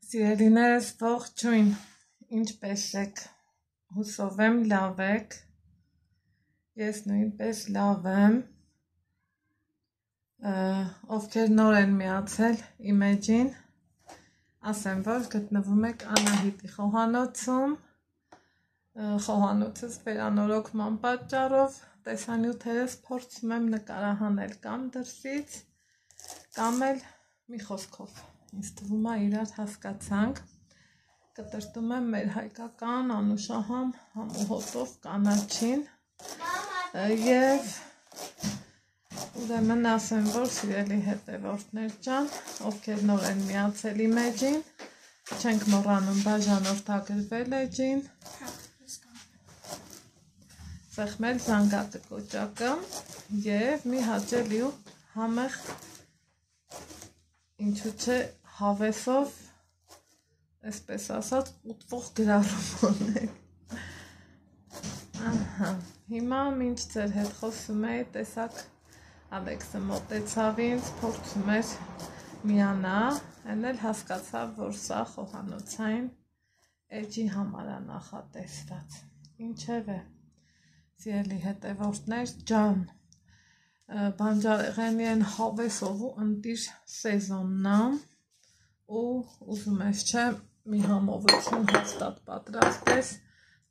Սիրելիներս ողջույն, ինչպես եք, հուսով եմ լավ եք, ես նույնպես լավ եմ, ովքեր նոր են միացել իմ էջին, ասեմ, որ գտնվում եք Անահիտի խոհանոցում, խոհանոցս վերանորոգման պատճառով տեսանյութերս փորձում եմ նկարահանել կամ դրսից, կամ էլ մի խոսքով, ինձ թվում է իրար հասկացանք, կտրտում եմ մեր հայկական անուշահամ համուհոտով կանաչին և ուրեմն ասեմ, որ սիրելի հետևորդներ ջան, ովքեր նոր են միացել իմ էջին, չենք մոռանում բաժանորդագրվել էջին, սեղմել զանգակը կոճակը և մի հաճելի ու համեղ ինչու չէ հավեսով, այսպես ասած, ուտվող գրառում ունենք, հիմա մինչ ձեր հետ խոսում էի, տեսակ Ալեքսը մոտեցավ ինձ, փորձում էր միանա, են էլ հասկացավ, որ սա խոհանոցային էջի համար է նախատեսված, ինչև է, սիրելի հետևորդներ ջան, բանջարեղենի են հավեսով ու ընտիր սեզոնն է ու ուզում ես չէ մի համովություն հաստատ պատրաստես,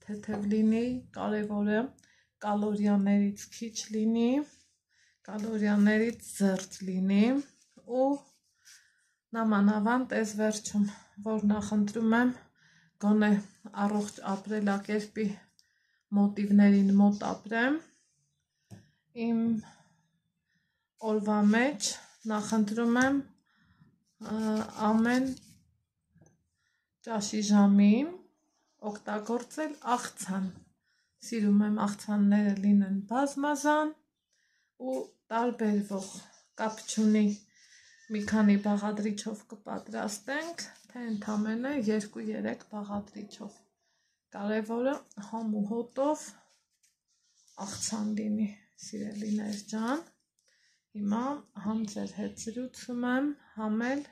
թեթև լինի, կարևորը կալորիաներից քիչ լինի, կալորիաներից զերծ լինի ու նամանավանդ այս վերջում, որ նախընտրում եմ գոնե առողջ ապրելակերպի մոտիվներին մոտ ապրեմ, իմ օրվա մեջ նախընտրում եմ ամեն ճաշի ժամին օգտագործել աղցան, սիրում եմ աղցանները լինեն բազմազան ու տարբերվող, կապ չունի մի քանի բաղադրիչով կպատրաստենք, թե ընդամենը 2-3 բաղադրիչով, կարևորը համ ու հոտով աղցան լինի, սիրելիներ ջան, հիմա համ ձեր հետ զրուցում եմ, համ էլ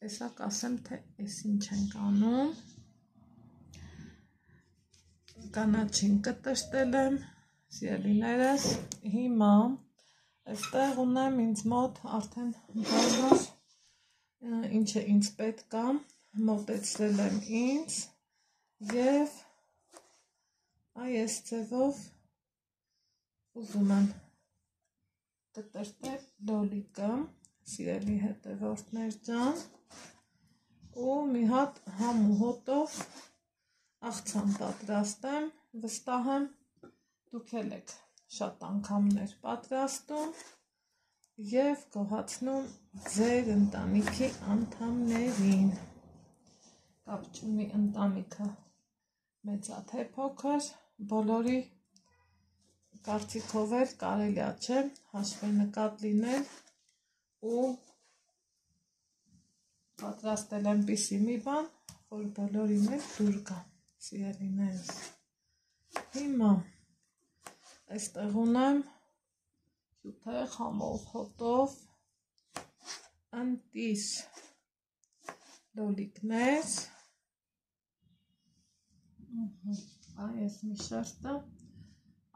տեսակ ասեմ, թե ես ինչ ենք անում, կանաչին կտրտել եմ, սիրելիներս, հիմա այստեղ ունեմ ինձ մոտ արդեն բոլոր ինչը ինձ պետք է, մոտեցրել եմ ինձ և այս ձևով ուզում եմ կտրտել լոլիկը, սիրելի հետևորդներ ջան, ու մի հատ համ ու հոտով աղցան պատրաստեմ, վստահ եմ դուք էլ եք շատ անգամներ պատրաստում և գոհացնում ձեր ընտանիքի անդամներին, կապ չունի ընտանիքը մեծ է թե փոքր, բոլորի կարծիքով էլ կարելի է չէ հաշվենկատ լինել ու պատրաստել այնպիսի մի բան, որ բոլորին էլ դուր գա, սիրելիներս, հիմա այստեղ ունեմ հյութեղ համով հոտով ընտիր լոլիկներ, այս մի շերտը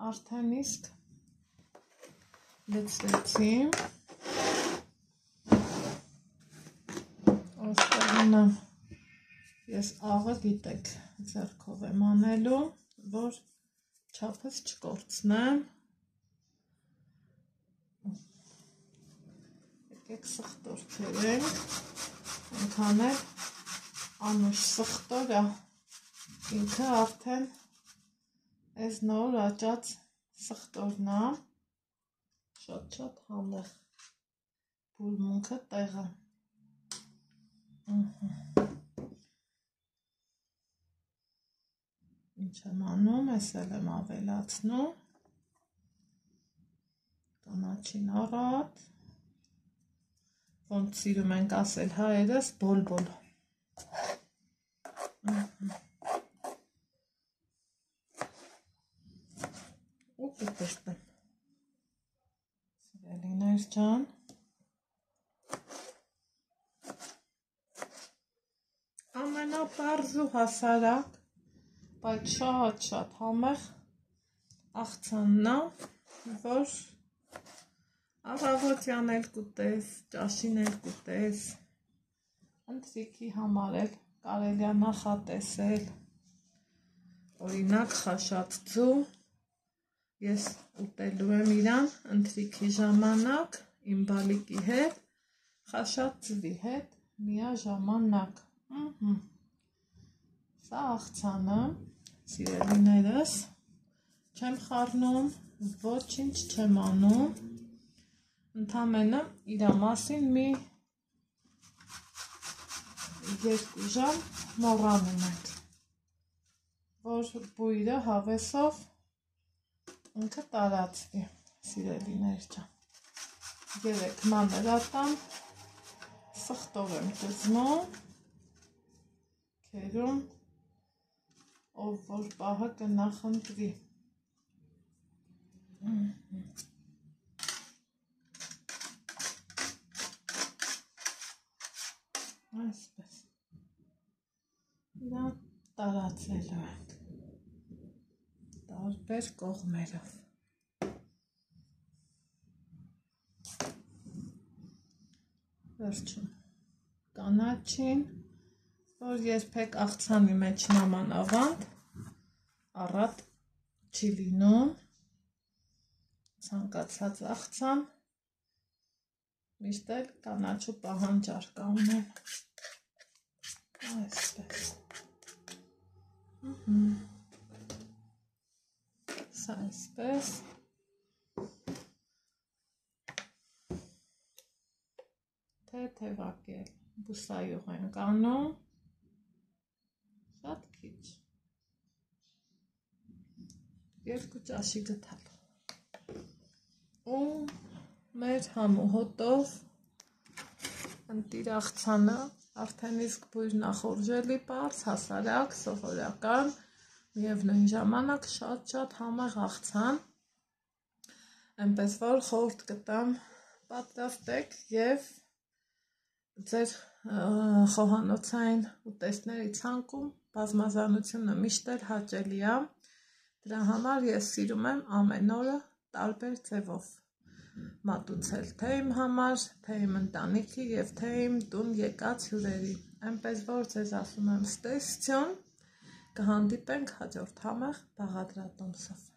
արդեն իսկ լցրեցի, այստեղ ունեմ, ես աղը գիտեք ձեռքով եմ անելու, որ չափս չկորցնեմ, եկեք սխտոր քերենք, ենքան էլ անուշ սխտորա, ինքը արդեն այս նոր աճած սխտորն է, շատ համեղ բուրմունքը տեղը, ինչ եմ անում, ես էլ եմ ավելացնում, կանաչին առատ, ոնց սիրում ենք ասել հայերս բոլ-բոլ, ու կտրտեմ, սիրելիներ ջան, ամենապարզ ու հասարակ, բայց շատ համեղ աղցանն է, որ առավոտյան էլ կուտես, ճաշին էլ կուտես, ընթրիքի համար էլ կարելի է նախատեսել, օրինակ խաշած ձու, ես ուտելու եմ իրան ընթրիքի ժամանակ, իմ բալիկի հետ, խաշած ձվի հետ, միաժամանակ, սա աղցանը, սիրելիներս, չեմ խառնում, ոչինչ չեմ անում, ընդամենը իր մասին մի 2 ժամ մոռանում ենք, որ բույրը հավեսով ինքը տարածվի, սիրելիներ ջան, երեք մանրատան, սխտով եմ ճզմում, քերում, ով որ պահը կնախընտրի, այսպես, նա տարածելու ենք, տարբեր կողմերով, վերջում, կանաչին, որ երբեք աղցանի մեջ նման ավանդ, առատ չի լինում, ցանկացած աղցան, միշտ էլ կանաչու պահանջարկ ունեն, այսպես, սա այսպես, թեթևակել, բուսայող ենք անում, շատ քիչ, 2 ճաշի գթալ, ու մեր համու հոտով ընտիր աղցանը, արդեն իսկ բույրն ախորժելի պարզ, հասարակ, սովորական, միևնույն ժամանակ շատ համեղ աղցան, այնպես որ խորհուրդ կտամ պատրաստեք և ձեր խոհանոցային ուտեստների ցանկում բազմազանությունը միշտ էլ հաճելի է, դրա համար ես սիրում եմ ամեն օրը տարբեր ձևով մատուցել, թե իմ համար, թե իմ ընտանիքի և թե իմ տուն եկած հյուրերի, այնպես որ ձեզ ասում եմ ստեսություն, կհանդիպենք հաջորդ համեղ բաղադրատոմսով։